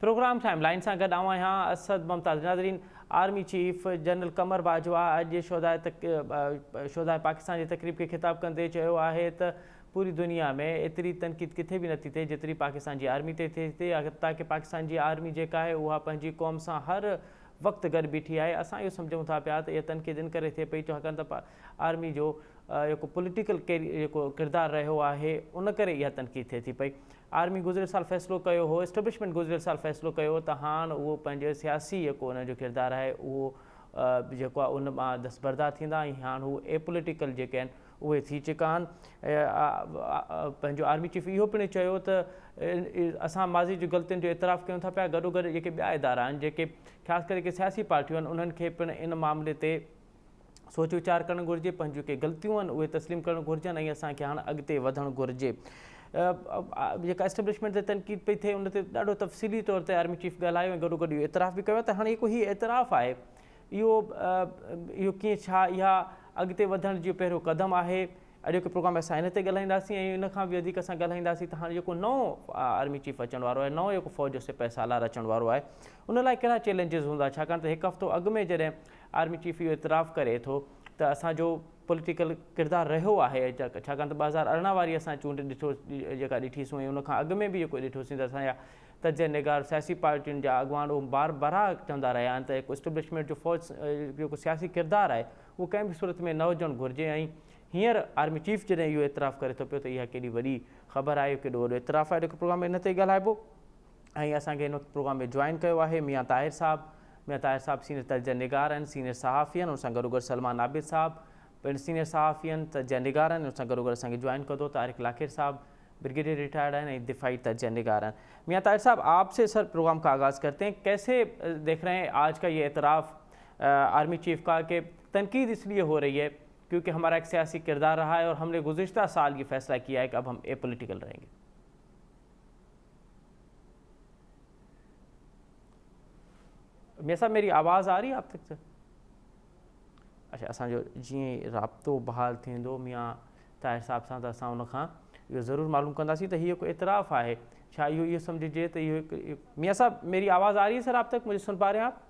Programme timeline से गॾु आहियां असद मुमताज़। नाज़रीन, आर्मी चीफ जनरल कमर बाजवा अॼु शोधाए पाकिस्तान जी तक़रीब खे ख़िताब कंदे चयो आहे त पूरी दुनिया में एतिरी तनक़ीद किथे बि नथी थिए जेतिरी पाकिस्तान जी आर्मी ते थिए थी। ताकि पाकिस्तान जी आर्मी जेका आहे उहा पंहिंजी क़ौम सां हर वक़्तु गॾु बीठी आहे। असां इहो सम्झूं था पिया त इहा तनक़ीद इन करे थिए पई छाकाणि त आर्मी जो जेको पॉलिटिकल जेको किरदारु रहियो आहे उन करे इहा तनक़ीद थिए थी पई। आर्मी गुज़िरियल साल फ़ैसिलो कयो हो, एस्टेब्लिशमेंट गुज़िरियल साल फ़ैसिलो कयो त हाणे उहो पंहिंजे सियासी जेको उन जो किरदारु आहे उहो जेको आहे उन मां दस्तबरदार थींदा ऐं हाणे हू एपॉलिटिकल जेके आहिनि उहे थी चुका आहिनि। पंहिंजो आर्मी चीफ इहो पिणु चयो त असां माज़ी जी ग़लतियुनि जो इतराफ़ कयूं था पिया, गॾोगॾु जेके ॿिया इदारा आहिनि जेके ख़ासि करे के सियासी पार्टियूं आहिनि उन्हनि खे पिणु इन मामले ते सोच वीचार करणु घुरिजे, पंहिंजूं के ग़लतियूं आहिनि उहे तस्लीम करणु घुरिजनि ऐं असांखे हाणे अॻिते वधणु घुरिजे। जेका एस्टेब्लिशमेंट ते तनक़ीद पई थिए उन ते ॾाढो तफ़सीली तौर ते आर्मी चीफ ॻाल्हायो ऐं गॾोगॾु इहो इतराफ़ बि कयो त हाणे हिकु हीउ इतराफ़ आहे इहो कीअं छा इहा अॻिते वधण जो पहिरियों क़दम आहे। अॼोके प्रोग्राम में असां हिन ते ॻाल्हाईंदासीं ऐं इन खां बि वधीक असां ॻाल्हाईंदासीं त हाणे जेको नओं आर्मी चीफ अचण वारो आहे, नओं जेको फ़ौज जो सिपाही सालार अचण वारो आहे उन लाइ कहिड़ा चैलेंजिस हूंदा, छाकाणि त हिकु हफ़्तो अॻु में जॾहिं आर्मी चीफ इहो इतराफ़ करे थो त असांजो पॉलिटिकल किरदारु रहियो आहे, छाकाणि त 2018 वारी असां चूंड जेका ॾिठीसीं ऐं उनखां अॻु में बि जेको ॾिठोसीं त असांजा तज निगार सियासी पार्टियुनि जा अॻवान उहो बार बारहा चवंदा रहिया आहिनि त हिकु एस्टेब्लिशमेंट जो फ़ौज जेको सियासी किरदारु आहे उहो कंहिं बि सूरत में न हुजणु घुरिजे। ऐं हींअर आर्मी चीफ जॾहिं इहो इतराफ़ करे थो पियो त इहा केॾी वॾी ख़बर आहे, केॾो वॾो इतराफ़ आहे। जेको प्रोग्राम में इन ते ॻाल्हाइबो ऐं असांखे हिन प्रोग्राम में जॉइन कयो आहे मियां ताहिर साहिबु। मियां ताहिर साहिबु सीनियर तज निगार आहिनि, सीनियर सहाफ़ी आहिनि, उन सां गॾोगॾु सलमान आबिद साहिबु पिणु सीनियर सहाफ़ी आहिनि, तज निगार आहिनि। उन सां गॾोगॾु असांखे जॉइन कंदो तारिक लाखिर साहिबु, ब्रिगेडियर रिटायर्ड हैं ऐं दिफाई तज निगार हैं। मियां ताहिर साहब, आपसे सर प्रोग्राम का आगाज़ करते हैं। कैसे देख रहे हैं आज का ये एतराफ़ आर्मी चीफ का कि तनकीद इसलिए हो रही है क्योंकि हमारा एक सियासी किरदार रहा है और हमने गुज़िश्ता साल ये फैसला किया है कि अब हम एपॉलिटिकल रहेंगे। मियां साहब, मेरी आवाज़ आ रही है आप तक? अच्छा, असांजो जीअं राब्तो बहाल थींदो मियां ताहिर साहब सां त असां उनखां इहो ज़रूरु मालूम कंदासीं त हीअ कोई इतराफ़ आहे छा, इहो सम्झिजे त इहो। मियां साहब, मेरी आवाज़ आ रही है सर आप तक? मुझे सुन पा रहे हैं आप?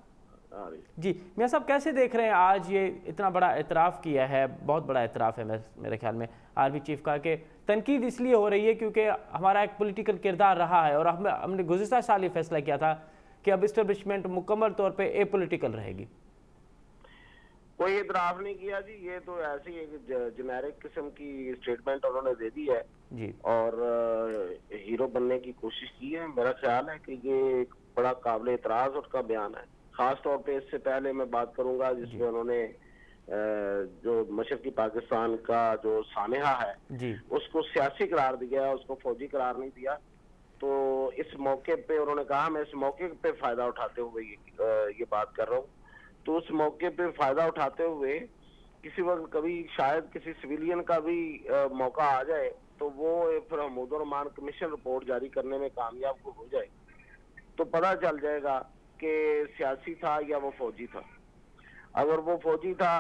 जी मियां साहब, कैसे देख रहे हैं आज ये इतना बड़ा इतराफ़ किया है, बहुत बड़ा इतराफ़ है मेरे ख्याल में आर्मी चीफ का, कि तनकीद इसलिए हो रही है क्योंकि हमारा एक पॉलिटिकल किरदार रहा है और हमने गुज़िश्ता साल ये फैसला किया था कि अब इस्टेब्लिशमेंट मुकम्मल तौर पर एपॉलिटिकल रहेगी। कोई इतराफ़ नहीं किया जी, ये तो ऐसी एक जेनेरिक किस्म की स्टेटमेंट उन्होंने दे दी है जी और हीरो बनने की कोशिश की है। मेरा ख्याल है कि ये एक बड़ा काबिल इतराज़ उनका बयान है। खास तौर पे इससे पहले मैं बात करूंगा जिसमें उन्होंने जो मशरकी पाकिस्तान का जो सानहा है जी उसको सियासी करार दिया, उसको फौजी करार नहीं दिया। तो इस मौके पे उन्होंने कहा मैं इस मौके पे फायदा उठाते हुए ये बात कर रहा हूँ। तो उस मौके पे फायदा उठाते हुए किसी वक्त कभी शायद किसी सिविलियन का भी मौका आ जाए तो वो फिर महमूद रहमान कमीशन रिपोर्ट जारी करने में कामयाब हो जाए तो पता चल जाएगा कि सियासी था या वो फौजी था। अगर वो फौजी था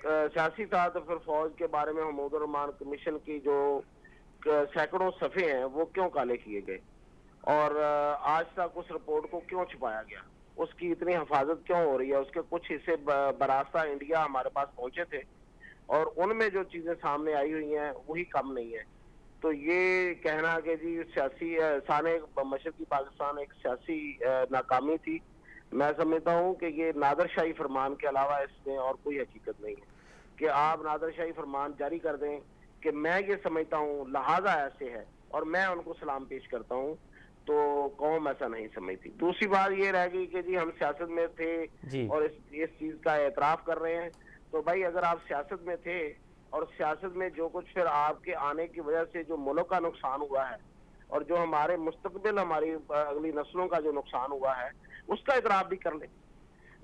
सियासी था तो फिर फौज के बारे में महमूद रहमान कमीशन की जो सैकड़ों सफ़े हैं वो क्यों काले किए गए और आज तक उस रिपोर्ट को क्यों छुपाया गया, उसकी इतनी हिफाजत क्यों हो रही है। उसके कुछ हिस्से बरास्ता इंडिया हमारे पास पहुंचे थे और उनमें जो चीजें सामने आई हुई हैं वही कम नहीं है। तो ये कहना कि जी सियासी साने मशरकी पाकिस्तान एक सियासी नाकामी थी, मैं समझता हूँ कि ये नादरशाही फरमान के अलावा इसमें और कोई हकीकत नहीं है कि आप नादरशाही फरमान जारी कर दें कि मैं ये समझता हूँ लिहाजा ऐसे है और मैं उनको सलाम पेश करता हूँ, तो कौम ऐसा नहीं समझती। दूसरी बात ये रह गई कि जी हम सियासत में थे और इस चीज का एतराफ कर रहे हैं। तो भाई अगर आप सियासत में थे और सियासत में जो कुछ फिर आपके आने की वजह से जो मुल्क का नुकसान हुआ है और जो हमारे मुस्तकबिल हमारी अगली नस्लों का जो नुकसान हुआ है उसका एतराफ भी कर ले।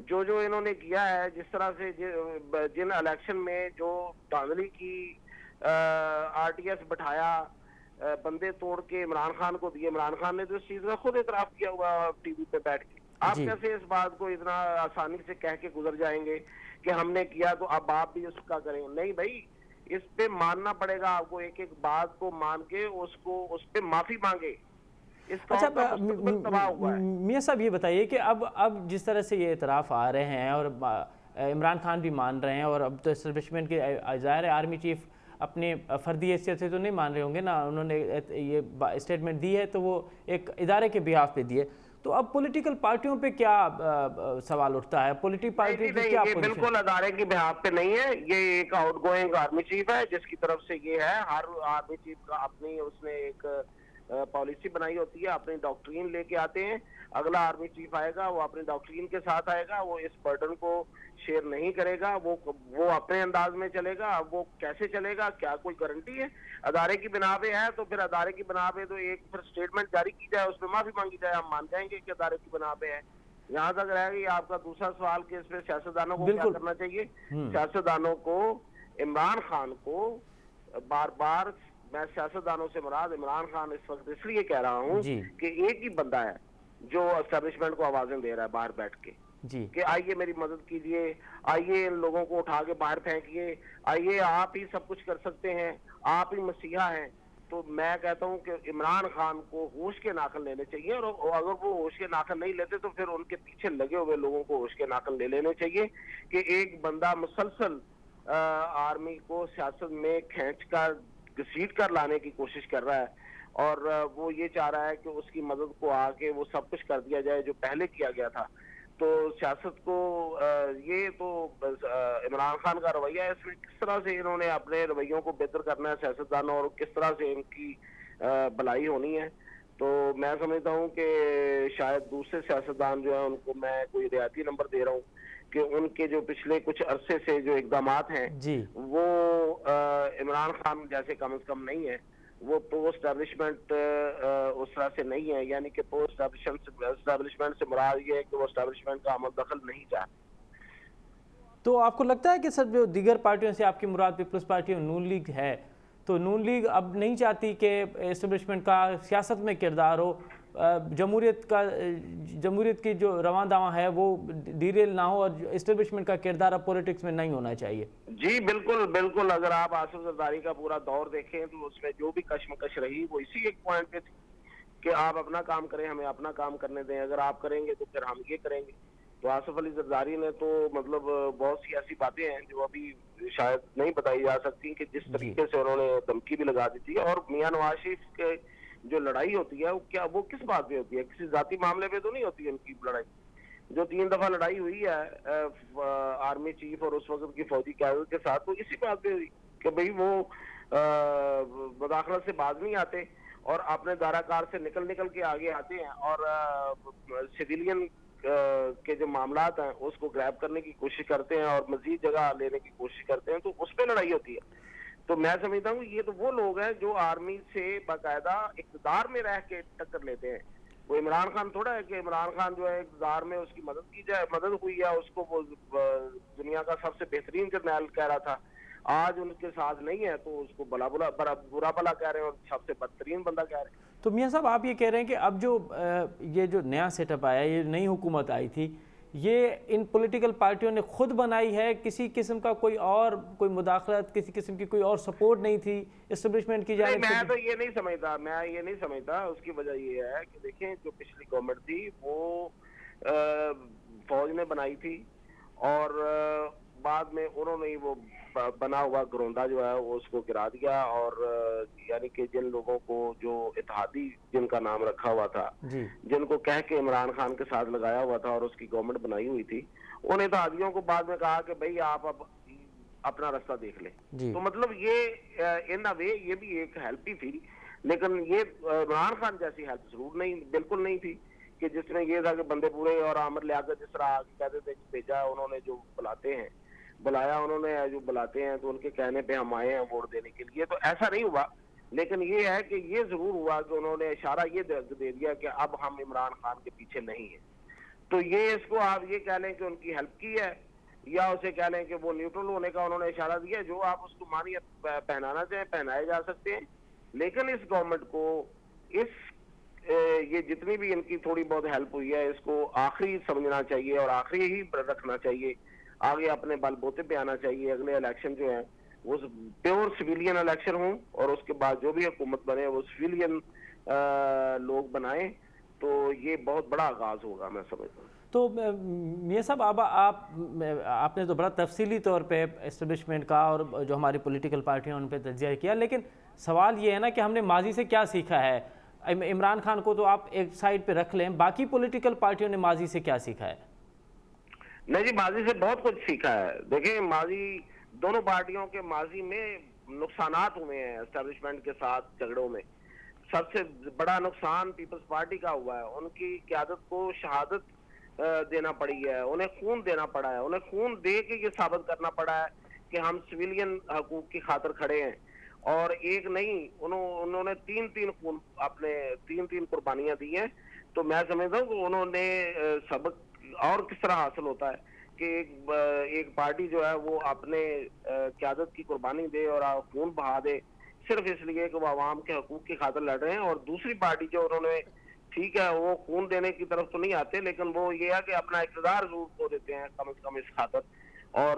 जो इन्होंने किया है, जिस तरह से जिन इलेक्शन में जो धांधली की RTS बैठाया, बंदे तोड़ के इमरान खान को दिए, इमरान खान ने तो इस चीज का खुद इतराफ किया हुआ टीवी पे बैठ के। आप कैसे इस बात को इतना आसानी से कह के गुजर जाएंगे कि हमने किया तो अब आप भी उसका करेंगे? नहीं भाई, इस पे मानना पड़ेगा आपको, एक एक बात को मान के उसको उस पे माफी मांगे। इस अच्छा, कौम का मुस्तकबिल तबाह हुआ है। मियां साहब ये बताइए कि अब जिस तरह से ये इतराफ़ आ रहे हैं और इमरान खान भी मान रहे हैं, और अब तो एस्टेब्लिशमेंट के ज़ाहिर है आर्मी चीफ अपने फ़र्दी हैसियत से तो नहीं मान रहे होंगे ना, उन्होंने ये स्टेटमेंट दी है तो वो एक इदारे के बिहाफ पे दी है, तो अब पॉलिटिकल पार्टियों पे क्या सवाल उठता है, पॉलिटिकल पार्टियों की क्या ये पोजीशन? बिल्कुल अदारे की बिहाफ पे नहीं है, ये एक आउटगोइंग आर्मी चीफ है जिसकी तरफ से ये है। हर आर्मी चीफ का अपनी उसने एक पॉलिसी बनाई होती है, अपनी डॉक्ट्रिन लेके आते हैं। अगला आर्मी चीफ आएगा, वो अपनी डॉक्ट्रिन के साथ आएगा, वो इस बर्डन को शेयर नहीं करेगा, वो अपने अंदाज में चलेगा। अब वो कैसे चलेगा, क्या कोई गारंटी है? अदारे की बिना पे है तो फिर अदारे की बिना पे तो एक फिर स्टेटमेंट जारी की जाए, उसमें माफी मांगी जाए, हम मान जाएंगे कि अदारे की बिना पे है। यहाँ तक रहेगा आपका दूसरा सवाल कि इसमें सियासतदानों को क्या करना चाहिए। सियासतदानों को, इमरान खान को बार बार, मैं सियासतदानों से मुराद इमरान खान इस वक्त इसलिए कह रहा हूँ कि एक ही बंदा है जो एस्टेब्लिशमेंट को आवाजें दे रहा है बाहर बैठ के कि आइए मेरी मदद कीजिए, आइए इन लोगों को उठा के बाहर फेंकिए, आइए आप ही सब कुछ कर सकते हैं, आप ही मसीहा हैं। तो मैं कहता हूं कि इमरान खान को होश के नाखन लेने चाहिए, और अगर वो होश के नाखन नहीं लेते तो फिर उनके पीछे लगे हुए लोगों को होश के नाखन ले लेने चाहिए कि एक बंदा मुसलसल आर्मी को सियासत में खींच कर घसीट कर लाने की कोशिश कर रहा है, और वो ये चाह रहा है कि उसकी मदद को आके वो सब कुछ कर दिया जाए जो पहले किया गया था। तो सियासत को ये तो इमरान खान का रवैया है, इसमें किस तरह से इन्होंने अपने रवैयों को बेहतर करना है सियासतदानों, और किस तरह से इनकी भलाई होनी है। तो मैं समझता हूँ कि शायद दूसरे सियासतदान जो है उनको मैं कोई रियायती नंबर दे रहा हूँ कि उनके जो पिछले कुछ अरसे से जो इकदामात हैं वो इमरान खान जैसे कम से कम नहीं है, वो प्रो एस्टैब्लिशमेंट उस तरह से नहीं है। यानी कि प्रो एस्टैब्लिशमेंट से मुराद ये है कि वो एस्टैब्लिशमेंट का अमल दखल नहीं चाहते। तो आपको लगता है कि सर जो दीगर पार्टियों से आपकी मुराद पीपल्स पार्टी और नून लीग है, तो नून लीग अब नहीं चाहती कि एस्टेब्लिशमेंट का सियासत में किरदार हो, जमहूरियत की जो रवां दावा है वो डीरेल ना हो, और एस्टेब्लिशमेंट का किरदार अब पॉलिटिक्स में नहीं होना चाहिए? जी बिल्कुल बिल्कुल, अगर आप आसिफ जरदारी का पूरा दौर देखें तो उसमें जो भी कशमकश रही वो इसी एक पॉइंट पे थी कि आप अपना काम करें, हमें अपना काम करने दें, अगर आप करेंगे तो फिर हम ये करेंगे। तो आसिफ अली जरदारी ने तो मतलब बहुत सी ऐसी बातें हैं जो अभी शायद नहीं बताई जा सकती कि जिस तरीके से उन्होंने धमकी भी लगा दी थी। और मियां नवाज शरीफ के जो लड़ाई होती है वो किस बात पे होती है? किसी जाती मामले पे तो नहीं होती है उनकी लड़ाई। जो 3 दफा लड़ाई हुई है आर्मी चीफ और उस वक्त की फौजी क्यादत के साथ, तो इसी बात पे हुई कि भाई वो मुदाखलत से बाज नहीं आते और अपने दाराकार से निकल के आगे आते हैं, और सिविलियन के जो मामलात हैं उसको ग्रैब करने की कोशिश करते हैं और मजीद जगह लेने की कोशिश करते हैं, तो उस पर लड़ाई होती है। तो मैं समझता हूँ ये तो वो लोग हैं जो आर्मी से बाकायदा इक़्तिदार में रह के टक्कर लेते हैं। वो इमरान खान थोड़ा है कि इमरान खान जो है इक़्तिदार में उसकी मदद की जाए, मदद हुई है, उसको वो दुनिया का सबसे बेहतरीन जर्नैल कह रहा था, आज उनके साथ नहीं है तो उसको बुरा भला कह रहे हैं और सबसे बदतरीन बंदा कह रहे हैं। तो मियां साहब आप ये कह रहे हैं कि अब जो ये जो नया सेटअप आया, ये नई हुकूमत आई थी, ये इन पॉलिटिकल पार्टियों ने खुद बनाई है, किसी किस्म का कोई मुदाखलत, किसी किस्म की कोई और सपोर्ट नहीं थी एस्टेब्लिशमेंट की जानिब से? मैं तो ये नहीं समझता। उसकी वजह ये है कि देखें जो पिछली गवर्नमेंट थी वो फौज ने बनाई थी, और बाद में उन्होंने ही वो बना हुआ घरौंदा जो है वो उसको गिरा दिया, और यानी कि जिन लोगों को जो इत्तेहादी जिनका नाम रखा हुआ था, जिनको कह के इमरान खान के साथ लगाया हुआ था और उसकी गवर्नमेंट बनाई हुई थी, उन इत्तेहादियों को बाद में कहा कि भाई आप अब अपना रास्ता देख ले। तो मतलब ये इन अ वे ये भी एक हेल्प ही थी, लेकिन ये इमरान खान जैसी हेल्प जरूर नहीं, बिल्कुल नहीं थी कि जिसमें ये था कि बंदे पूरे और आमिर लियाकत जिस तरह आगे कहते थे भेजा उन्होंने, जो बुलाया उन्होंने, जो बुलाते हैं तो उनके कहने पे हम आए हैं वोट देने के लिए, तो ऐसा नहीं हुआ। लेकिन ये है कि ये जरूर हुआ कि उन्होंने इशारा ये दे दिया कि अब हम इमरान खान के पीछे नहीं है। तो ये इसको आप ये कह लें कि उनकी हेल्प की है, या उसे कह लें कि वो न्यूट्रल होने का उन्होंने इशारा दिया। जो आप उसको मानिए पहनाना चाहें पहनाए जा सकते हैं, लेकिन इस गवर्नमेंट को ये जितनी भी इनकी थोड़ी बहुत हेल्प हुई है इसको आखिरी समझना चाहिए और आखिरी ही रखना चाहिए। आगे अपने बलबूते पे आना चाहिए। अगले इलेक्शन जो है वो प्योर सिविलियन इलेक्शन हो, और उसके बाद जो भी हुकूमत बने वो सिविलियन लोग बनाएं तो ये बहुत बड़ा आगाज होगा, मैं समझता हूँ। तो मियां साहब, अब आपने तो बड़ा तफसीली तौर पे एस्टेब्लिशमेंट का और जो हमारी पॉलिटिकल पार्टियां उन पे तजिया किया, लेकिन सवाल ये है ना कि हमने माजी से क्या सीखा है। इमरान खान को तो आप एक साइड पे रख लें, बाकी पॉलिटिकल पार्टियों ने माजी से क्या सीखा है? नहीं जी, माजी से बहुत कुछ सीखा है। देखिए, माजी दोनों पार्टियों के माजी में नुकसानात हुए हैं एस्टेब्लिशमेंट के साथ झगड़ों में। सबसे बड़ा नुकसान पीपल्स पार्टी का हुआ है। उनकी क़यादत को शहादत देना पड़ी है, उन्हें खून देना पड़ा है, उन्हें खून दे के ये साबित करना पड़ा है कि हम सिविलियन हकूक की खातिर खड़े हैं। और एक नहीं, उन्होंने तीन खून, अपने तीन कुर्बानियां दी हैं। तो मैं समझता हूँ कि उन्होंने सबक और किस तरह हासिल होता है कि एक पार्टी जो है वो अपने क़यादत की कुर्बानी दे और खून बहा दे सिर्फ इसलिए कि वो आवाम के हकूक की खातिर लड़ रहे हैं। और दूसरी पार्टी जो उन्होंने, ठीक है, वो खून देने की तरफ तो नहीं आते, लेकिन वो ये है कि अपना इक़्तिदार जरूर खो देते हैं कम से कम इस खातिर, और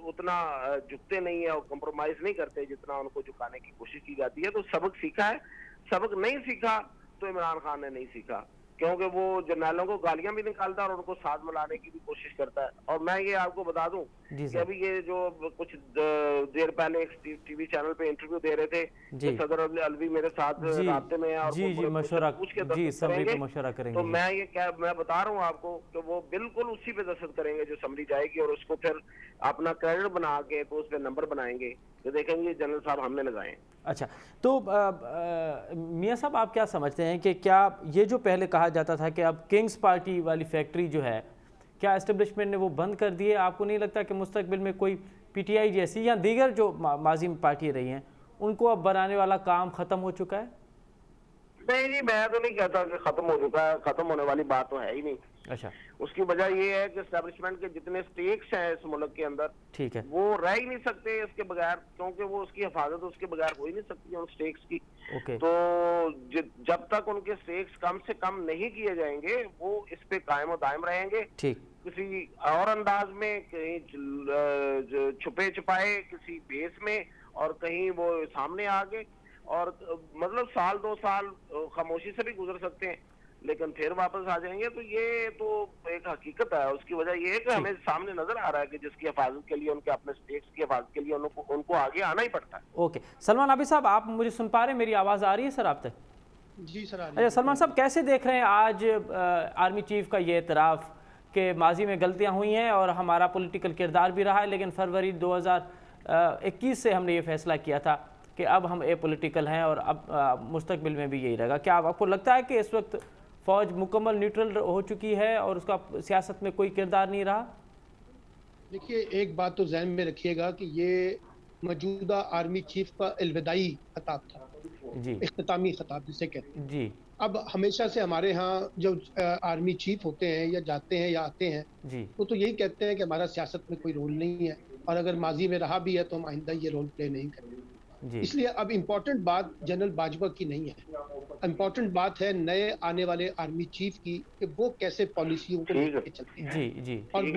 उतना झुकते नहीं है और कंप्रोमाइज नहीं करते जितना उनको झुकाने की कोशिश की जाती है। तो सबक सीखा है। सबक नहीं सीखा तो इमरान खान ने नहीं सीखा, क्योंकि वो जर्नैलों को गालियां भी निकालता है और उनको साथ मिलाने की भी कोशिश करता है। और मैं ये आपको बता दूं कि अभी ये जो कुछ देर पहले एक टीवी चैनल पे इंटरव्यू दे रहे थे, तो सदर अलवी मेरे साथ राब्ते में है और जी मशवरा पूछ के मशवरा करेंगे। तो मैं बता रहा हूँ आपको कि वो बिल्कुल उसी पे दस्तखत करेंगे जो समरी जाएगी, और उसको फिर अपना क्रेडिट बना के तो उस पर नंबर बनाएंगे, तो देखेंगे जनरल साहब हमने लगाए। अच्छा, तो मियां साहब, आप क्या समझते हैं कि क्या ये जो पहले कहा जाता था कि अब किंग्स पार्टी वाली फैक्ट्री जो है, क्या एस्टेब्लिशमेंट ने वो बंद कर दी है? आपको नहीं लगता कि मुस्तकबिल में कोई पीटीआई जैसी या दीगर जो माजी में पार्टी रही हैं उनको अब बनाने वाला काम ख़त्म हो चुका है? नहीं जी, मैं तो नहीं कहता कि खत्म हो चुका है। खत्म होने वाली बात तो है ही नहीं। अच्छा, उसकी वजह ये है कि एस्टेब्लिशमेंट के जितने स्टेक्स हैं इस मुल्क के अंदर, ठीक है, वो रह ही नहीं सकते इसके बगैर, क्योंकि वो उसकी हिफाजत उसके बगैर हो ही नहीं सकती उन स्टेक्स की। ओके। तो जब तक उनके स्टेक्स कम से कम नहीं किए जाएंगे, वो इस पे कायम और दायम रहेंगे। ठीक, किसी और अंदाज में, कहीं छुपे छुपाए किसी बेस में, और कहीं वो सामने आ गए, और मतलब साल 2 साल खामोशी से भी गुजर सकते हैं, लेकिन फिर वापस आ जाएंगे। तो ये तो एक हकीकत है। उसकी वजह ये है कि हमें सामने नजर आ रहा है कि जिसकी हिफाजत के लिए, उनके अपने स्टेट्स की हिफाजत के लिए उनको आगे आना ही पड़ता है। ओके, सलमान आबिद साहब, आप मुझे सुन पा रहे हैं? मेरी आवाज़ आ रही है सर आप तक? जी सर, आ रही अच्छा, सलमान साहब, कैसे देख रहे हैं आज आर्मी चीफ का ये एतराफ़ कि माजी में गलतियाँ हुई हैं और हमारा पॉलिटिकल किरदार भी रहा है, लेकिन फरवरी 2021 से हमने ये फैसला किया था कि अब हम पॉलिटिकल हैं और अब मुस्तकबिल में भी यही रहेगा। क्या आपको लगता है कि इस वक्त फ़ौज मुकम्मल न्यूट्रल हो चुकी है और उसका सियासत में कोई किरदार नहीं रहा? देखिए, एक बात तो जहन में रखिएगा कि ये मौजूदा आर्मी चीफ का अलविदाई खिताब था जी, इख्तितामी खिताब जिसे कहते हैं। जी, अब हमेशा से हमारे यहाँ जो आर्मी चीफ होते हैं या जाते हैं या आते हैं, जी, वो तो यही कहते हैं कि हमारा सियासत में कोई रोल नहीं है, और अगर माजी में रहा भी है तो हम आइंदा ये रोल प्ले नहीं करेंगे। जी, इसलिए अब इम्पोर्टेंट बात जनरल बाजवा की नहीं है, इम्पोर्टेंट बात है नए आने वाले आर्मी चीफ की, कि वो कैसे पॉलिसियों को लेकर चलते हैं। जी, जी, और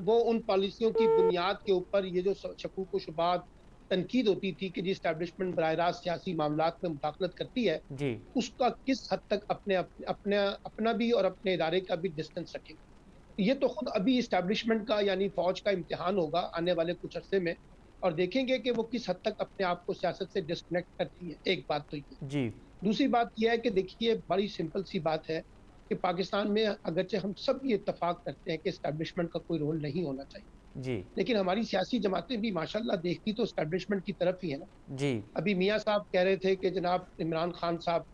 वो उन पॉलिसियों की बुनियाद के ऊपर ये जो शकूक व शुबात तनकीद होती थी कि जी एस्टेब्लिशमेंट बराह रास्त सियासी मामलात में मुदाखलत करती है, जी, उसका किस हद तक अपना भी और अपने इदारे का भी डिस्टेंस रखेगा। ये तो खुद अभी एस्टेब्लिशमेंट का यानी फौज का इम्तिहान होगा आने वाले कुछ अरसे में, और देखेंगे कि वो किस हद तक अपने आप को सियासत से डिस्कनेक्ट करती है। एक बात तो ये। जी, दूसरी बात यह है कि देखिए, बड़ी सिंपल सी बात है कि पाकिस्तान में अगरचे हम सब ये इत्तफाक करते हैं कि एस्टेब्लिशमेंट का कोई रोल नहीं होना चाहिए, जी, लेकिन हमारी सियासी जमातें भी माशाल्लाह देखती तो एस्टेब्लिशमेंट की तरफ ही है ना। जी, अभी मियाँ साहब कह रहे थे कि जनाब इमरान खान साहब,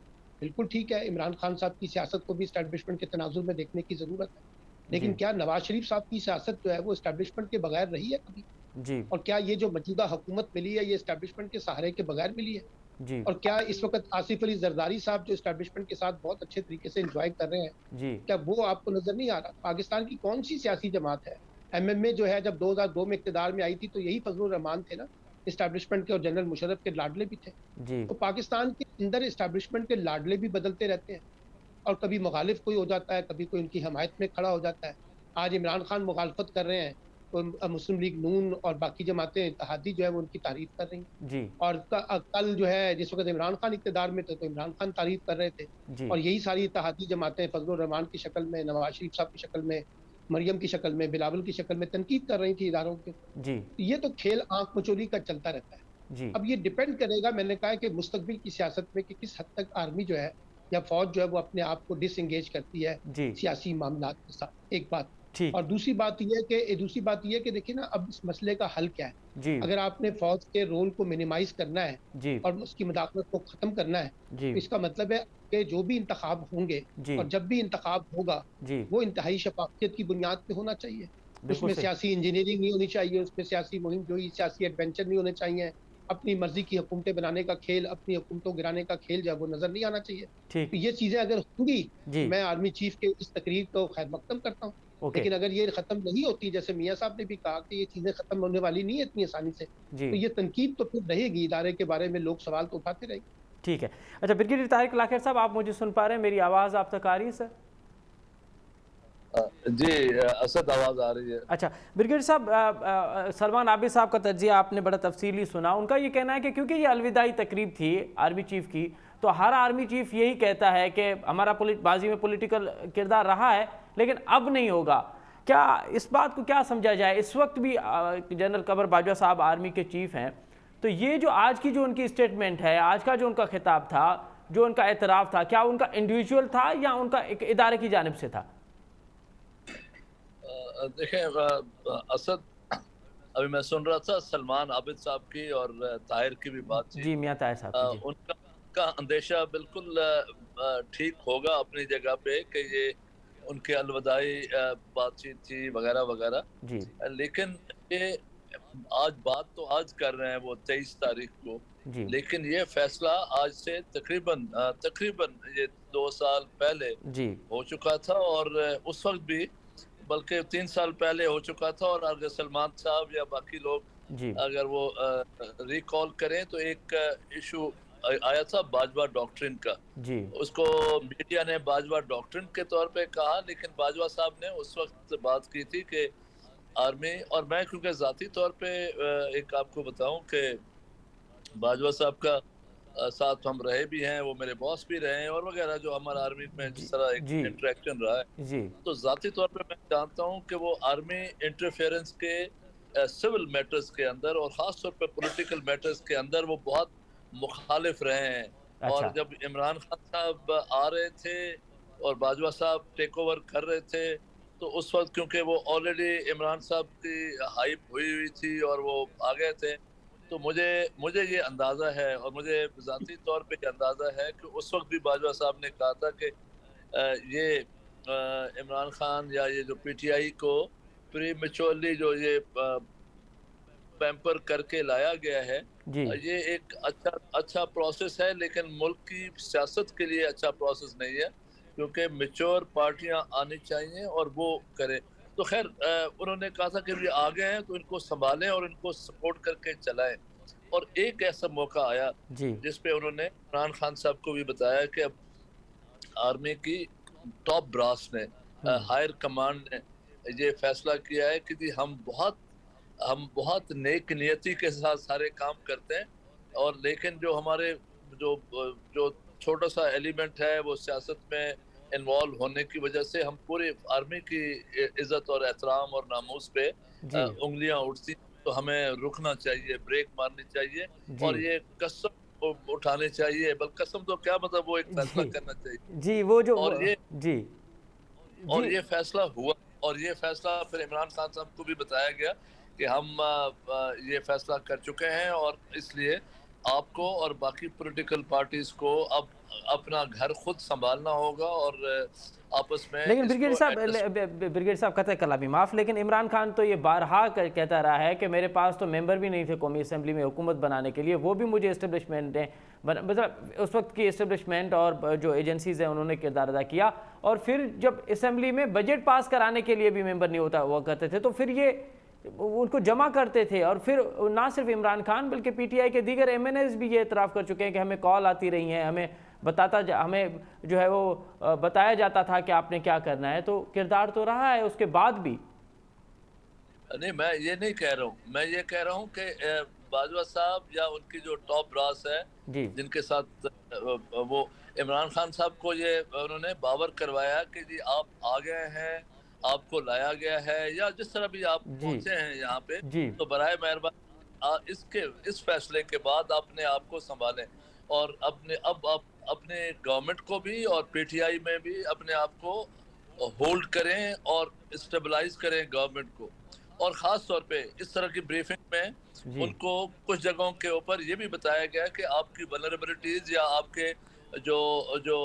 बिल्कुल ठीक है, इमरान खान साहब की सियासत को भी एस्टेब्लिशमेंट के तनाजुर में देखने की जरूरत है, लेकिन क्या नवाज शरीफ साहब की सियासत जो है वो एस्टेब्लिशमेंट के बगैर रही है कभी? जी, और क्या ये जो मौजूदा हुकूमत मिली है ये एस्टेब्लिशमेंट के सहारे के बगैर मिली है? जी, और क्या इस वक्त आसिफ अली जरदारी साहब जो एस्टेब्लिशमेंट के साथ बहुत अच्छे तरीके से एंजॉय कर रहे हैं, जी, क्या वो आपको नजर नहीं आ रहा? पाकिस्तान की कौन सी सियासी जमात है? एमएमए जो है जब 2002 में इक्तदार में आई थी तो यही फजलुर रहमान थे ना, एस्टेब्लिशमेंट के, और जनरल मुशर्रफ के लाडले भी थे। जी, तो पाकिस्तान के अंदर एस्टेब्लिशमेंट के लाडले भी बदलते रहते हैं, और कभी मुखालिफ कोई हो जाता है, कभी कोई उनकी हमायत में खड़ा हो जाता है। आज इमरान खान मुखालफत कर रहे हैं मुस्लिम लीग नून और बाकी जमातें इत्तेहादी जो है वो उनकी तारीफ कर रही हैं। जी और कल जो है जिस वक्त इमरान खान इक़्तिदार में थे तो इमरान खान तारीफ कर रहे थे, जी और यही सारी इत्तेहादी जमातें फजलुर रहमान की शक्ल में, नवाज शरीफ साहब की शक्ल में, मरियम की शक्ल में, बिलावल की शक्ल में तनकीद कर रही थी इदारों की। जी ये तो खेल आंख मचोली का चलता रहता है। जी अब ये डिपेंड करेगा, मैंने कहा है कि मुस्तकबिल की सियासत में कि किस हद तक आर्मी जो है या फौज जो है वो अपने आप को डिसएंगेज करती है जी सियासी मामलात के साथ, एक बात। ठीक और दूसरी बात ये है कि देखिए ना, अब इस मसले का हल क्या है? जी अगर आपने फौज के रोल को मिनिमाइज करना है जी और उसकी मुदाखलत को खत्म करना है, जी तो इसका मतलब है कि जो भी इंतखाब होंगे जी और जब भी इंतखाब होगा, जी वो इंतहाई शफाफियत की बुनियाद पे होना चाहिए। बिल्कुल उसमें सही सियासी इंजीनियरिंग नहीं होनी चाहिए, उसमें सियासी मुहिम जोई, सियासी एडवेंचर नहीं होने चाहिए। अपनी मर्जी की हुकूमतें बनाने का खेल, अपनी हुकूमतों गिराने का खेल जो है वो नजर नहीं आना चाहिए। ठीक तो ये चीजें अगर होंगी, जी मैं आर्मी चीफ के इस तकरीर को खैर मकदम करता हूँ। ओके लेकिन अगर ये खत्म नहीं होती, जैसे मियाँ साहब ने भी कहा कि ये चीजें खत्म होने वाली नहीं है इतनी आसानी से, जी तो ये तनकीद तो फिर रहेगी, इदारे के बारे में लोग सवाल तो उठाते रहेंगे। ठीक है। अच्छा ब्रिगेडियर तारिक लाखेर साहब, आप मुझे सुन पा रहे हैं? मेरी आवाज़ आप तक आ रही है सर? जी असद आवाज़ आ रही है। अच्छा ब्रिगेडियर साहब, सलमान आबिद साहब का तज्जिया आपने बड़ा तफसीली सुना। उनका ये कहना है कि क्योंकि ये अलविदाई तकरीब थी आर्मी चीफ की, तो हर आर्मी चीफ यही कहता है कि हमारा बाजी में पॉलिटिकल किरदार रहा है लेकिन अब नहीं होगा। क्या इस बात को क्या समझा जाए? इस वक्त भी जनरल कमर बाजवा साहब आर्मी के चीफ हैं, तो ये जो आज की जो उनकी स्टेटमेंट है, आज का जो उनका खिताब था, जो उनका एतराफ़ था, क्या उनका इंडिविजुअल था या उनका एक इदारे की जानिब से था? देखें असद, अभी मैं सुन रहा था सलमान आबिद साहब की और ताहिर की भी बातचीत। जी मियाँ ताहिर साहब की, जी उनका अंदेशा बिल्कुल ठीक होगा अपनी जगह पे कि ये उनके अलविदाई बातचीत थी वगैरह वगैरह। जी लेकिन ये आज बात तो आज कर रहे हैं वो 23 तारीख को, जी लेकिन ये फैसला आज से तकरीबन ये 2 साल पहले जी हो चुका था, और उस वक्त भी बल्कि 3 साल पहले हो चुका था। और अगर सलमान साहब या बाकी लोग जी अगर वो रिकॉल करें तो एक इशू आया था बाजवा डॉक्ट्रिन का। जी उसको मीडिया ने बाजवा डॉक्ट्रिन के तौर पे कहा, लेकिन बाजवा साहब ने उस वक्त बात की थी कि आर्मी, और मैं क्योंकि ज़ाती तौर पे एक आपको बताऊं कि बाजवा साहब का साथ हम रहे भी हैं, वो मेरे बॉस भी रहे हैं और वगैरह, जो हमारा आर्मी में जिस तरह एक जी इंटरेक्शन रहा है, जी तो ज़ाती तौर पे मैं जानता हूं कि वो आर्मी इंटरफेरेंस के सिविल मैटर्स के अंदर और ख़ास तौर पे पॉलिटिकल मैटर्स के अंदर वो बहुत मुखालिफ रहे हैं। और अच्छा जब इमरान खान साहब आ रहे थे और बाजवा साहब टेक ओवर कर रहे थे, तो उस वक्त क्योंकि वो ऑलरेडी इमरान साहब की हाइप हुई थी और वो आ गए थे, तो मुझे ये अंदाज़ा है और मुझे ज़ाती तौर पे ये अंदाज़ा है कि उस वक्त भी बाजवा साहब ने कहा था कि ये इमरान खान या ये जो पीटीआई को प्री मेच्योरली जो ये पैम्पर करके लाया गया है, जी ये एक अच्छा प्रोसेस है, लेकिन मुल्क की सियासत के लिए अच्छा प्रोसेस नहीं है, क्योंकि मेच्योर पार्टियां आनी चाहिए और वो करें। तो खैर उन्होंने कहा था कि ये आ गए हैं तो इनको संभालें और इनको सपोर्ट करके चलाएं। और एक ऐसा मौका आया जी जिस पे उन्होंने इमरान खान साहब को भी बताया कि अब आर्मी की टॉप ब्रास ने, हायर कमांड ने ये फैसला किया है कि जी हम बहुत नेक नियति के साथ सारे काम करते हैं, और लेकिन जो हमारे जो छोटा सा एलिमेंट है वो सियासत में इन्वॉल्व होने की वजह से हम पूरी आर्मी की इज्जत और एहतराम और नामूस पे जी उंगलियां उठती, तो हमें रुकना चाहिए, ब्रेक मारनी चाहिए जी और ये कसम उठानी चाहिए। बल्कि कसम तो क्या, मतलब वो एक फैसला जी करना चाहिए। जी वो जो और ये जी और जी ये फैसला हुआ, और ये फैसला फिर इमरान खान साहब को भी बताया गया कि हम ये फैसला कर चुके हैं, और इसलिए आपको और बाकी पॉलिटिकल पार्टीज को अब अपना घर खुद संभालना होगा और आपस में लेकिन इसको एडजस्ट। ब्रिगेडियर साहब कतई कलामी माफ़, लेकिन इमरान खान तो ये बारहा कहता रहा है कि मेरे पास तो मेंबर भी नहीं थे कौमी असम्बली में हुकूमत बनाने के लिए, वो भी मुझे इस्टेब्लिशमेंट ने, मतलब उस वक्त की इस्टेब्लिशमेंट और जो एजेंसीज़ हैं उन्होंने किरदार अदा किया। और फिर जब असम्बली में बजट पास कराने के लिए भी मेंबर नहीं होता हुआ करते थे, तो फिर ये उनको जमा करते थे। और फिर ना सिर्फ इमरान खान बल्कि पीटीआई के दीगर एमएनएस भी ये इतराफ़ कर चुके हैं कि हमें कॉल आती रही हैं, हमें जो है वो बताया जाता था कि आपने क्या करना है। तो किरदार तो रहा है उसके बाद भी। नहीं, मैं ये नहीं कह रहा हूँ, मैं ये कह रहा हूँ कि बाजवा साहब या उनकी जो टॉप ब्रास है, जी जिनके साथ वो इमरान खान साहब को ये उन्होंने बावर करवाया कि जी आप आ गए हैं, आपको लाया गया है, या जिस तरह भी आप जी पहुंचे हैं यहाँ पे, जी तो बराए मेहरबानी इसके इस फैसले के बाद अपने आप को संभालें और अब आप अपने गवर्नमेंट को भी और पीटीआई में भी अपने आप को होल्ड करें और स्टेबलाइज करें गवर्नमेंट को। और ख़ास तौर पे इस तरह की ब्रीफिंग में जी उनको कुछ जगहों के ऊपर ये भी बताया गया कि आपकी वल्नरेबिलिटीज़ या आपके जो जो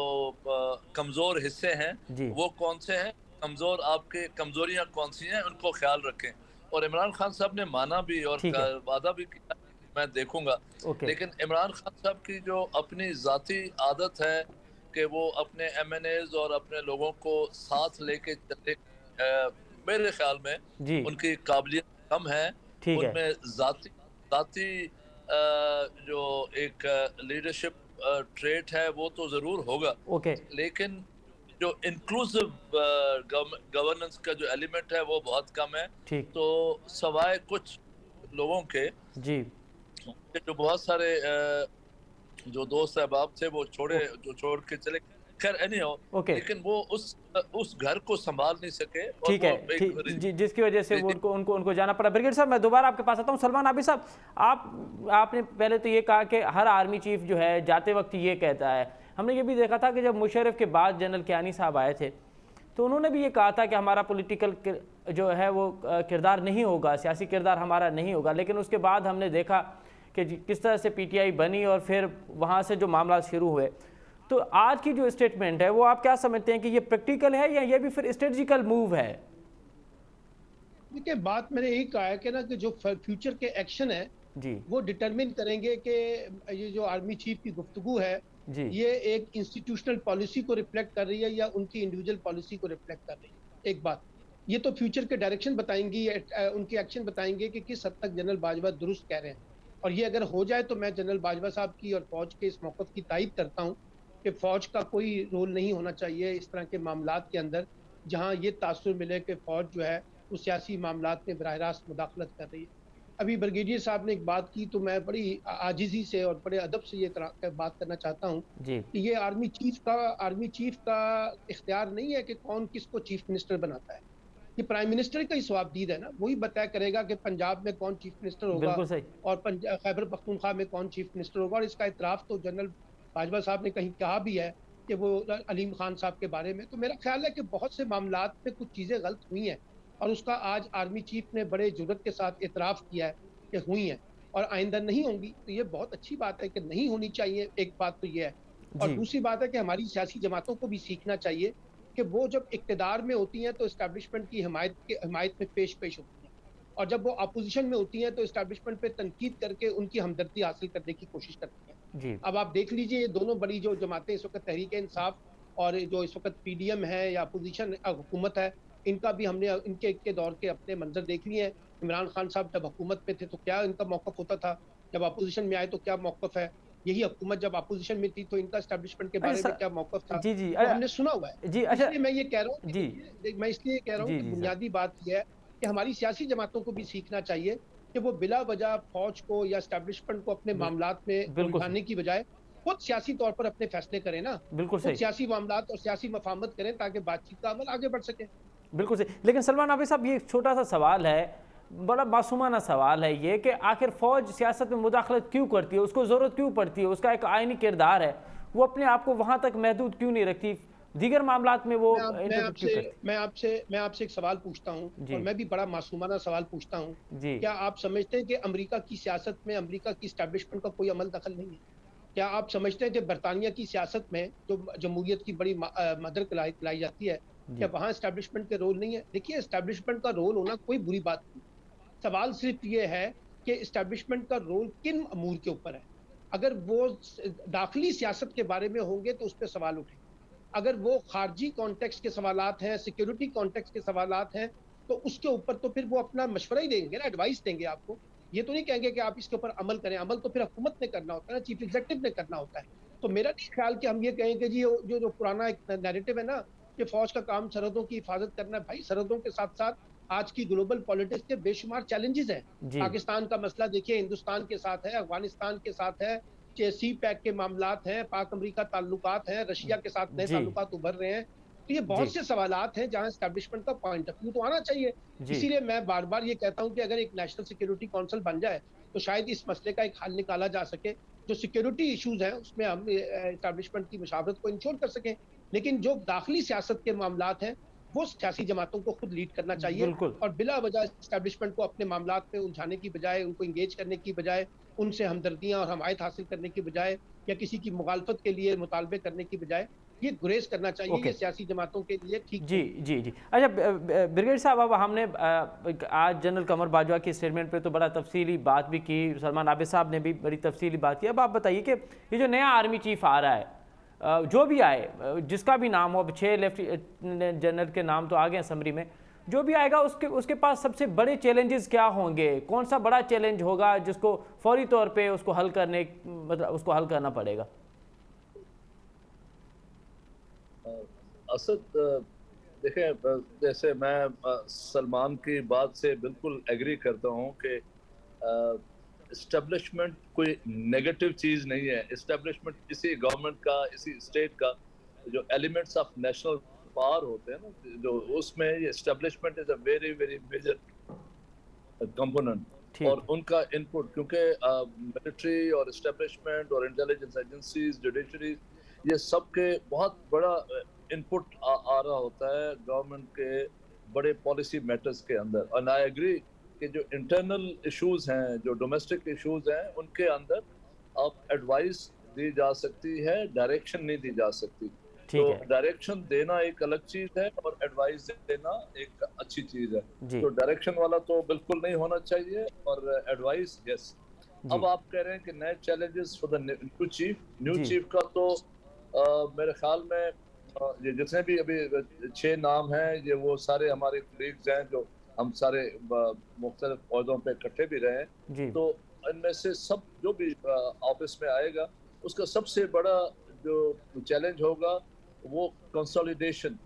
कमज़ोर हिस्से हैं जी वो कौन से हैं, कमज़ोर आपके कमज़ोरियाँ कौन सी हैं, उनको ख्याल रखें। और इमरान खान साहब ने माना भी और ठीक है वादा भी किया मैं देखूंगा। ओके लेकिन इमरान खान साहब की जो अपनी ज़ाती आदत है कि वो अपने एमएनएज और अपने लोगों को साथ लेके चले, मेरे ख्याल में जी उनकी काबिलियत कम है। ठीक है उनमें ज़ाती ज़ाती जो एक लीडरशिप ट्रेट है वो तो ज़रूर होगा, ओके लेकिन जो इंक्लूसिव गवर्नेंस का जो एलिमेंट है वो बहुत कम है। ठीक तो सवाए कुछ लोगों के जी जो बहुत सारे जो दोस्त अहबाब थे वो ओ- जो छोड़ के चले, खैर एनी हो, ओके लेकिन वो उस घर को संभाल नहीं सके और ठीक वो है ठीक जिसकी वजह से वो उनको उनको उनको जाना पड़ा। ब्रिगेड साहब मैं दोबारा आपके पास आता हूँ। सलमान आबिद साहब, आपने पहले तो ये कहा कि हर आर्मी चीफ जो है जाते वक्त ये कहता है, हमने ये भी देखा था कि जब मुशर्रफ के बाद जनरल कियानी साहब आए थे तो उन्होंने भी ये कहा था कि हमारा पॉलिटिकल जो है वो किरदार नहीं होगा, सियासी किरदार हमारा नहीं होगा। लेकिन उसके बाद हमने देखा कि किस तरह से पीटीआई बनी और फिर वहाँ से जो मामला शुरू हुए। तो आज की जो स्टेटमेंट है वो आप क्या समझते हैं कि ये प्रैक्टिकल है या ये भी फिर स्ट्रेटजिकल मूव है? देखिए, बात मैंने यही कहा है कि ना कि जो फ्यूचर के एक्शन है जी वो डिटरमिन करेंगे कि ये जो आर्मी चीफ की गुफ्तगू है जी ये एक इंस्टीट्यूशनल पॉलिसी को रिफ्लेक्ट कर रही है या उनकी इंडिविजुअल पॉलिसी को रिफ्लेक्ट कर रही है। एक बात ये तो फ्यूचर के डायरेक्शन बताएंगी, उनके एक्शन बताएंगे कि किस हद तक जनरल बाजवा दुरुस्त कह रहे हैं। और ये अगर हो जाए तो मैं जनरल बाजवा साहब की और फौज के इस मौक़िफ़ की तायद करता हूँ कि फौज का कोई रोल नहीं होना चाहिए इस तरह के मामलात के अंदर जहाँ ये तासुर मिले कि फौज जो है वो सियासी मामलात में बराह रास्त मुदाखलत कर रही है। अभी ब्रिगेडियर साहब ने एक बात की तो मैं बड़ी आजिज़ी से और बड़े अदब से ये बात करना चाहता हूँ जी कि ये आर्मी चीफ का इख्तियार नहीं है कि कौन किसको चीफ मिनिस्टर बनाता है। ये प्राइम मिनिस्टर का ही सवाबदीद है ना, वही बताया करेगा कि पंजाब में कौन चीफ मिनिस्टर होगा बिल्कुल सही। और खैबर पख्तूनख्वा में कौन चीफ मिनिस्टर होगा। और इसका इतराफ़ तो जनरल बाजवा साहब ने कहीं कहा भी है कि वो अलीम खान साहब के बारे में। तो मेरा ख्याल है कि बहुत से मामलात में कुछ चीज़ें गलत हुई हैं और उसका आज आर्मी चीफ ने बड़े जुर्रत के साथ इतराफ़ किया है कि हुई हैं और आइंदा नहीं होंगी। तो ये बहुत अच्छी बात है कि नहीं होनी चाहिए, एक बात तो ये है। और जी दूसरी बात है कि हमारी सियासी जमातों को भी सीखना चाहिए कि वो जब इक़्तिदार में होती हैं तो एस्टैब्लिशमेंट की हिमायत में पेश होती हैं और जब वो अपोजिशन में होती हैं तो एस्टैब्लिशमेंट पे तनकीद करके उनकी हमदर्दी हासिल करने की कोशिश करती हैं। जी अब आप देख लीजिए ये दोनों बड़ी जो जमातें इस वक्त तहरीक-ए-इंसाफ और जो इस वक्त पीडीएम है या अपोजिशन हुकूमत है, इनका भी हमने इनके दौर के अपने मंजर देख लिए हैं। इमरान खान साहब जब हुकूमत में थे तो क्या इनका मौक़िफ़ होता था, जब अपोजिशन में आए तो क्या मौक़िफ़ है। यही हुकूमत जब अपोजिशन में थी तो इनका एस्टैब्लिशमेंट के बारे में क्या मौक़िफ़ था, जी जी वो हमने सुना हुआ है। जी अच्छा इसलिए मैं ये कह रहा हूँ जी मैं इसलिए कह रहा हूँ जी कि जी सर बुनियादी बात ये है कि हमारी सियासी जमातों को भी सीखना चाहिए कि वो बिला वजह फौज को या एस्टैब्लिशमेंट को अपने मामलात में बिल्कुल उलझाने की बजाय खुद सियासी तौर पर अपने फैसले करें ना, बिल्कुल खुद सही सियासी मामलात और सियासी मफाहमत करें ताकि बातचीत का अमल आगे बढ़ सके। बिल्कुल सही। लेकिन सलमान आबिद साहब ये एक छोटा सा सवाल है, बड़ा मासूमाना सवाल है ये कि आखिर फ़ौज सियासत में मुदाखलत क्यों करती है, उसको ज़रूरत क्यों पड़ती है, उसका एक आइनी किरदार है, वो अपने आप को वहाँ तक महदूद क्यों नहीं रखती, दीगर मामलात में वो इंटरफेयर क्यों करती? मैं आपसे एक सवाल पूछता हूँ जी और मैं भी बड़ा मासूमाना सवाल पूछता हूँ। जी क्या आप समझते हैं कि अमेरिका की सियासत में अमेरिका की एस्टैब्लिशमेंट का कोई अमल दखल नहीं है? क्या आप समझते हैं कि बरतानिया की सियासत में जो जमहूरियत की बड़ी मदर खिलाई जाती है, क्या जी वहाँ एस्टैब्लिशमेंट के रोल नहीं है? देखिए, एस्टैब्लिशमेंट का रोल होना कोई बुरी बात नहीं। सवाल सिर्फ ये है कि एस्टैब्लिशमेंट का रोल किन अमूर के ऊपर है। अगर वो दाखिली सियासत के बारे में होंगे तो उस पर सवाल उठेंगे। अगर वो खारजी कॉन्टेक्स्ट के सवालात हैं, सिक्योरिटी कॉन्टेक्स्ट के सवालात हैं, तो उसके ऊपर तो फिर वो अपना मशवरा ही देंगे ना, एडवाइस देंगे आपको। ये तो नहीं कहेंगे कि आप इसके ऊपर अमल करें, अमल तो फिर हुकूमत ने करना होता है ना, चीफ एग्जीक्यूटिव ने करना होता है। तो मेरा नहीं ख्याल कि हम ये कहें कि जी जो पुराना एक नैरेटिव है ना कि फौज का काम सरहदों की हिफाजत करना है, भाई सरहदों के साथ साथ आज की ग्लोबल पॉलिटिक्स के बेशुमार चैलेंजेस हैं। जी पाकिस्तान का मसला देखिए हिंदुस्तान के साथ है, अफगानिस्तान के साथ है, सी पैक के मामलात हैं, पाक अमेरिका ताल्लुकात हैं, रशिया के साथ नए जी ताल्लुकात उभर रहे हैं। तो ये जी बहुत से सवालात हैं जहां एस्टैब्लिशमेंट का पॉइंट ऑफ व्यू तो आना चाहिए। जी इसीलिए मैं बार बार ये कहता हूं कि अगर एक नेशनल सिक्योरिटी काउंसिल बन जाए तो शायद इस मसले का एक हल निकाला जा सके। जो सिक्योरिटी इश्यूज हैं उसमें हम एस्टैब्लिशमेंट की मुशावरत को इंश्योर कर सकें, लेकिन जो दाखिली सियासत के मामलात हैं वो सियासी जमातों को खुद लीड करना चाहिए। बिल्कुल और बिला वजह एस्टैब्लिशमेंट को अपने मामलात में उलझाने की बजाय, उनको इंगेज करने की बजाय, उनसे हमदर्दियां और हमायत हासिल करने की बजाय या किसी की मुखालफत के लिए मुतालबे करने की बजाय ये गुरेज करना चाहिए। ओके ये सियासी जमातों के लिए ठीक जी नहीं है। जी जी अच्छा ब्रिगेड साहब, अब हमने आज जनरल कमर बाजवा की स्टेटमेंट पे तो बड़ा तफसीली बात भी की, सलमान आबिद साहब ने भी बड़ी तफसीली बात की। अब आप बताइए कि ये जो नया आर्मी चीफ आ रहा है, जो भी आए, जिसका भी नाम हो, अब 6 लेफ्टिनेंट जनरल के नाम तो आ गए असम्बली में, जो भी आएगा उसके पास सबसे बड़े चैलेंजेस क्या होंगे? कौन सा बड़ा चैलेंज होगा जिसको फौरी तौर पे उसको हल करना पड़ेगा? असद, देखें, जैसे मैं सलमान की बात से बिल्कुल एग्री करता हूँ कि इस्टेब्लिशमेंट कोई नेगेटिव चीज़ नहीं है। इस्टेब्लिशमेंट इसी गवर्नमेंट का, इसी स्टेट का जो एलिमेंट्स ऑफ नेशनल पावर होते हैं ना, जो उसमें ये establishment is a very very major component. ठीक और है उनका इनपुट, क्योंकि मिलिट्री और इस्टेब्लिशमेंट और इंटेलिजेंस एजेंसीज, जुडिशरी, ये सब के बहुत बड़ा इनपुट आ रहा होता है गवर्नमेंट के बड़े पॉलिसी मैटर्स के अंदर। और आई एग्री कि जो इंटरनल इश्यूज हैं, जो डोमेस्टिक इश्यूज हैं, उनके अंदर अब एडवाइस दी जा सकती है, डायरेक्शन नहीं दी जा सकती। तो ठीक है डायरेक्शन देना एक अलग चीज है और एडवाइस देना एक अच्छी चीज है। जी तो डायरेक्शन वाला तो बिल्कुल नहीं होना चाहिए, और एडवाइस यस। जी अब आप कह रहे हैं कि नए challenges for the new G chief का तो मेरे ख्याल में ये जितने भी अभी 6 नाम हैं, ये वो सारे हमारे कलीग्स हैं जो हम सारे मुख्तलिफ ओहदों पे इकट्ठे भी रहे हैं। जी तो इनमें से सब जो भी ऑफिस में आएगा, उसका सबसे बड़ा जो चैलेंज होगा वो कंसोलिडेशन,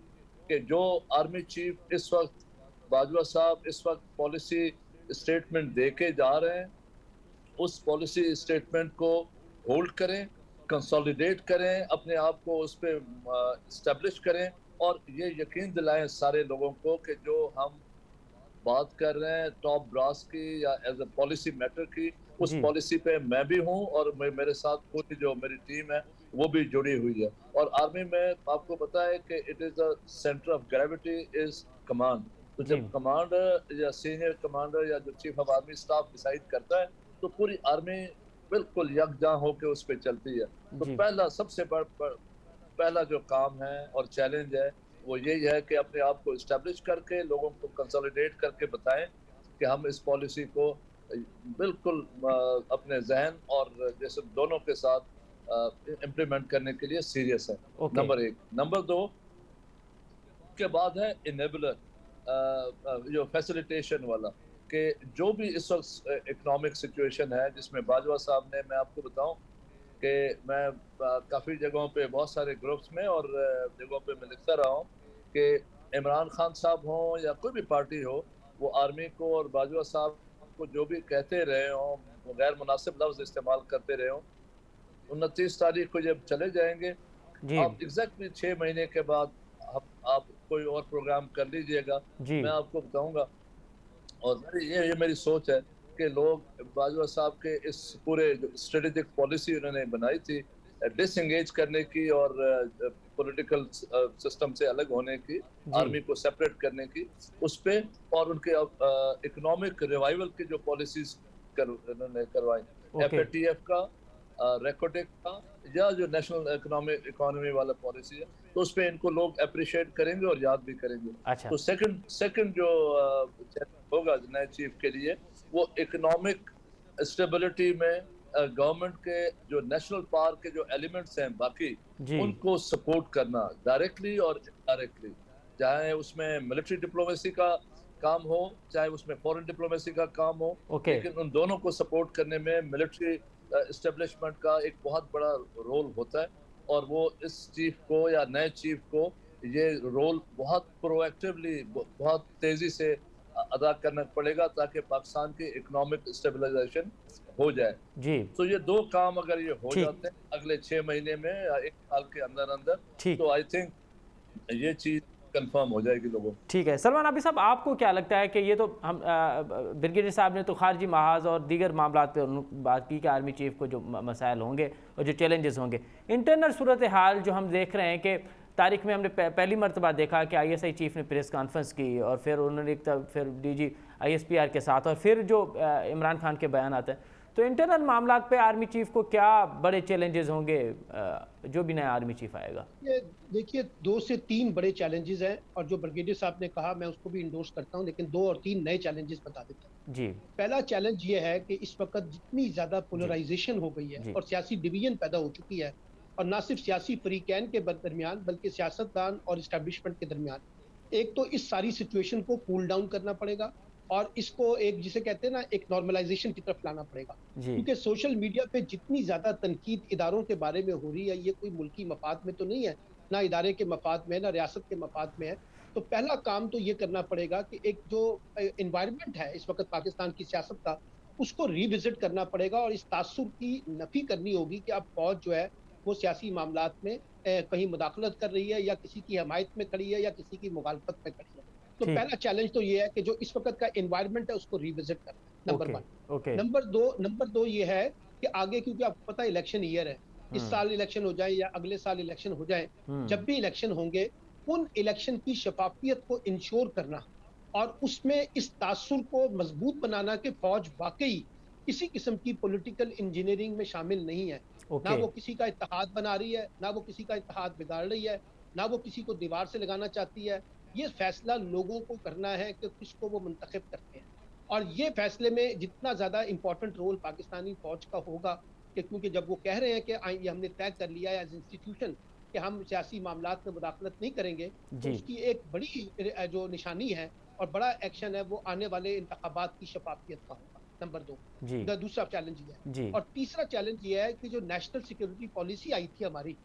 के जो आर्मी चीफ इस वक्त, बाजवा साहब इस वक्त पॉलिसी स्टेटमेंट दे के जा रहे हैं, उस पॉलिसी स्टेटमेंट को होल्ड करें, कंसोलिडेट करें, अपने आप को उस पर इस्टेब्लिश करें, और ये यकीन दिलाएं सारे लोगों को कि जो हम बात कर रहे हैं टॉप ब्रास की या एज ए पॉलिसी मैटर की, उस जी पॉलिसी पे मैं भी हूं, और मेरे साथ पूरी जो मेरी टीम है वो भी जुड़ी हुई है। और आर्मी में आपको पता है कि it is the centre of gravity is command. तो जी जब कमांडर या सीनियर कमांडर या जो chief of army staff decide करता है, तो पूरी आर्मी बिल्कुल यकजा होकर उस पर चलती है। तो जी पहला सबसे पहला जो काम है और चैलेंज है वो यही है कि अपने आप को इस्टेब्लिश करके लोगों को कंसोलिडेट करके बताएं कि हम इस पॉलिसी को बिल्कुल अपने जहन और जैसे दोनों के साथ इम्प्लीमेंट करने के लिए सीरियस है। Okay number 1। नंबर 2 के बाद है इनेबलर, जो फैसिलिटेशन वाला, कि जो भी इस वक्त इकोनॉमिक सिचुएशन है जिसमें बाजवा साहब ने, मैं आपको बताऊं कि मैं काफ़ी जगहों पे, बहुत सारे ग्रुप्स में और जगहों पे मैं लिखता रहा हूँ कि इमरान खान साहब हों या कोई भी पार्टी हो, वो आर्मी को और बाजवा साहब को जो भी कहते रहे हों, गैर मुनासिब लफ्ज़ इस्तेमाल करते रहे हों, 29 तारीख को जब चले जाएंगे, जी आप एग्जैक्टली 6 महीने के बाद आप कोई और प्रोग्राम कर लीजिएगा, जी मैं आपको बताऊंगा। और ये मेरी सोच है कि लोग बाजवा साहब के इस पूरे स्ट्रेटेजिक पॉलिसी उन्होंने बनाई थी डिसएंगेज करने की और पॉलिटिकल सिस्टम से अलग होने की, जी आर्मी को सेपरेट करने की, उस पे, और उनके इकोनॉमिक रिवाइवल की जो पॉलिसीज उन्होंने करवाई, ओके FATF का, रेकोटेक का, या जो नेशनल इकोनॉमी वाला पॉलिसी है, तो उस पे इनको लोग अप्रिशिएट करेंगे और याद भी करेंगे। अच्छा तो सेकंड जो होगा नए चीफ के लिए, वो इकोनॉमिक स्टेबिलिटी में गवर्नमेंट के जो नेशनल पावर के जो एलिमेंट्स हैं बाकी, जी उनको सपोर्ट करना डायरेक्टली और इनडायरेक्टली, चाहे उसमें मिलिट्री डिप्लोमेसी का काम हो, चाहे उसमें फॉरेन डिप्लोमेसी का काम हो, ओके लेकिन उन दोनों को सपोर्ट करने में मिलिट्री एस्टेब्लिशमेंट का एक बहुत बड़ा रोल होता है। और वो इस चीफ को या नए चीफ को ये रोल बहुत प्रोएक्टिवली, बहुत तेजी से अदा करना पड़ेगा ताकि पाकिस्तान की इकोनॉमिक स्टेबलाइजेशन हो जाए। जी तो ये 2 काम अगर ये हो ठीक। जाते हैं अगले 6 महीने में या 1 साल के अंदर अंदर, ठीक तो आई थिंक ये चीज कंफर्म हो जाएगी लोगों को। ठीक है। सलमान आबिद साहब, आपको क्या लगता है कि ये तो हम ब्रिगेडियर साहब ने तो खारजी महाज और दीगर मामला पे बात की कि आर्मी चीफ को जो मसाइल होंगे और जो चैलेंजेस होंगे, इंटरनल सूरत हाल जो हम देख रहे हैं कि तारीख में हमने पहली मरतबा देखा कि ISI चीफ ने प्रेस कॉन्फ्रेंस की और फिर उन्होंने फिर DG ISPR के साथ और फिर जो इमरान खान के बयान आते हैं, तो इंटरनल मामला पे आर्मी चीफ को क्या बड़े चैलेंजेस होंगे जो भी नया आर्मी चीफ आएगा? ये देखिए 2 से 3 बड़े चैलेंजेस हैं और जो ब्रिगेडियर साहब ने कहा मैं उसको भी इंडोर्स करता हूं, लेकिन 2 और 3 नए चैलेंजेस बता देता हूं। जी पहला चैलेंज ये है कि इस वक्त जितनी ज्यादा पोलराइजेशन हो गई जी। है और सियासी डिवीजन पैदा हो चुकी है, और ना सिर्फ सियासी फरीकैन के दरमियान बल्कि सियासतदान और इस्टेब्लिशमेंट के दरमियान, एक तो इस सारी सिचुएशन को कूल डाउन करना पड़ेगा और इसको एक जिसे कहते हैं ना एक नॉर्मलाइजेशन की तरफ लाना पड़ेगा। जी क्योंकि सोशल मीडिया पे जितनी ज्यादा तनकीद इदारों के बारे में हो रही है, ये कोई मुल्की मफाद में तो नहीं है, ना इदारे के मफाद में, ना रियासत के मफाद में है। तो पहला काम तो ये करना पड़ेगा कि एक जो इन्वायरमेंट है इस वक्त पाकिस्तान की सियासत का, उसको रिविजिट करना पड़ेगा और इस तासुर की नफी करनी होगी कि अब फौज जो है वो सियासी मामलात में कहीं मुदाखलत कर रही है या किसी की हमायत में खड़ी है या किसी की मुखालफत में खड़ी है। तो ठीक। पहला चैलेंज तो ये है कि जो इस वक्त का एनवायरनमेंट है उसको रिविजिट करना, नंबर 1। ओके नंबर दो ये है कि आगे, क्योंकि आपको पता है इलेक्शन ईयर है, इस साल इलेक्शन हो जाए या अगले साल इलेक्शन हो जाए, जब भी इलेक्शन होंगे उन इलेक्शन की शफाफियत को इंश्योर करना और उसमें इस तासुर को मजबूत बनाना कि फौज वाकई किसी किस्म की पॉलिटिकल इंजीनियरिंग में शामिल नहीं है। ना वो किसी का इत्तेहाद बना रही है, ना वो किसी का इत्तेहाद बिगाड़ रही है, ना वो किसी को दीवार से लगाना चाहती है। ये फैसला लोगों को करना है कि किसको वो मुंतखब करते हैं, और ये फैसले में जितना ज्यादा इंपॉर्टेंट रोल पाकिस्तानी फौज का होगा, कि क्योंकि जब वो कह रहे हैं कि ये हमने तय कर लिया है एज इंस्टीट्यूशन कि हम सियासी मामलात में मुदाखलत नहीं करेंगे, तो उसकी एक बड़ी जो निशानी है और बड़ा एक्शन है वो आने वाले इंतखाबात की शफाफियत का होगा। नंबर 2 दूसरा चैलेंज ये है। और तीसरा चैलेंज ये है कि जो नेशनल सिक्योरिटी पॉलिसी आई थी हमारी,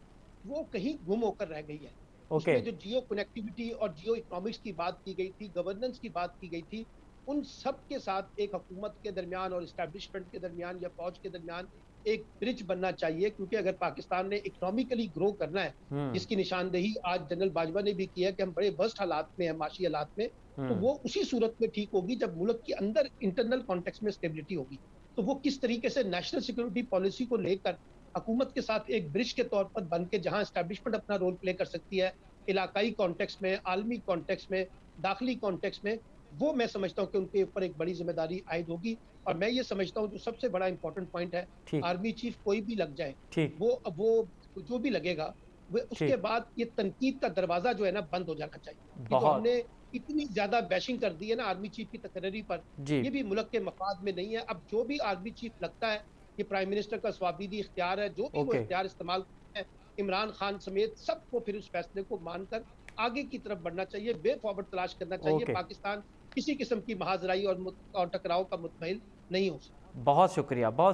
वो कहीं गुम होकर रह गई है। उसमें जो जियो कनेक्टिविटी और जियो इकोनॉमिक्स की बात की गई थी, गवर्नेंस की बात की गई थी, उन सब के साथ एक हुकूमत के दरमियान और इस्टेब्लिशमेंट के दरमियान या फौज के दरमियान एक ब्रिज बनना चाहिए। क्योंकि अगर पाकिस्तान ने इकोनॉमिकली ग्रो करना है, जिसकी निशानदेही आज जनरल बाजवा ने भी की है कि हम बड़े वर्स्ट हालात में हैं, माशी हालात में, तो वो उसी सूरत में ठीक होगी जब मुल्क के अंदर इंटरनल कॉन्टेक्स्ट में स्टेबिलिटी होगी। तो वो किस तरीके से नेशनल सिक्योरिटी पॉलिसी को लेकर हुकूमत के साथ एक ब्रिज के तौर पर बन के जहां एस्टैब्लिशमेंट अपना रोल प्ले कर सकती है, इलाकाई कॉन्टेक्स्ट में, आलमी कॉन्टेक्स्ट में, दाखिली कॉन्टेक्स्ट में, वो मैं समझता हूँ कि उनके ऊपर एक बड़ी जिम्मेदारी आयद होगी। और मैं ये समझता हूँ जो सबसे बड़ा इंपॉर्टेंट पॉइंट है, आर्मी चीफ कोई भी लग जाए, वो जो भी लगेगा, वो उसके बाद ये तनकीद का दरवाजा जो है ना बंद हो जाना चाहिए। तो हमने इतनी ज्यादा बैशिंग कर दी है ना आर्मी चीफ की तकरीरी पर, ये भी मुल्क के मफाद में नहीं है। अब जो भी आर्मी चीफ लगता है, ये प्राइम मिनिस्टर का स्वाबीदी इख्तियार है, जो भी वो इख्तियार इस्तेमाल करते हैं, इमरान खान समेत सबको फिर उस फैसले को मानकर आगे की तरफ बढ़ना चाहिए, वे फॉरवर्ड तलाश करना चाहिए। पाकिस्तान किसी किस्म की महाजराई और टकराव का मुतमइल नहीं हो सकता। बहुत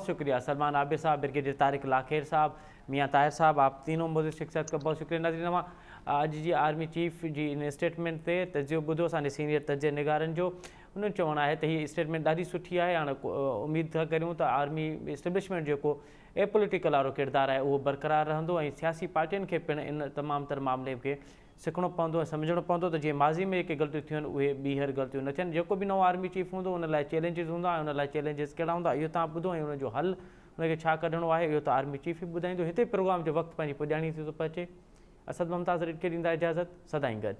शुक्रिया सलमान आबिद साहब, ब्रिगेडियर तारिक लाखेर साहब, मियाँ ताहिर साहब, आप तीनों मौजूद शख्सियत का बहुत शुक्रिया। नाज़रीन, अॼु जी आर्मी चीफ जी इन स्टेटमेंट ते तजियो ॿुधो असांजे सीनियर तजिया निगारनि जो। उन्हनि चवणु आहे त हीअ स्टेटमेंट ॾाढी सुठी आहे। हाणे उमेद था करियूं त आर्मी इस्टेब्लिशमेंट जेको एपॉलिटिकल वारो किरदारु आहे उहो बरक़रार रहंदो ऐं सियासी पार्टियुनि खे पिणु इन तमामु तर मामले खे सिखणो पवंदो ऐं सम्झणो पवंदो त जीअं माज़ी में जेके ग़लतियूं थियूं आहिनि उहे ॿीहर ग़लतियूं न थियनि। जेको बि नओं आर्मी चीफ हूंदो उन लाइ चैलेंजिस हूंदा ऐं उन लाइ चैलेंजिस कहिड़ा हूंदा इहो तव्हां ॿुधो ऐं उनजो हल उनखे छा कढणो आहे इहो त आर्मी चीफ ई ॿुधाईंदो। हिते प्रोग्राम जो वक़्तु पंहिंजी पुॼाणी थी थो पहुचे। असद मुमताज़ रिड खे ॾींदा इजाज़त, सदाईं गॾु।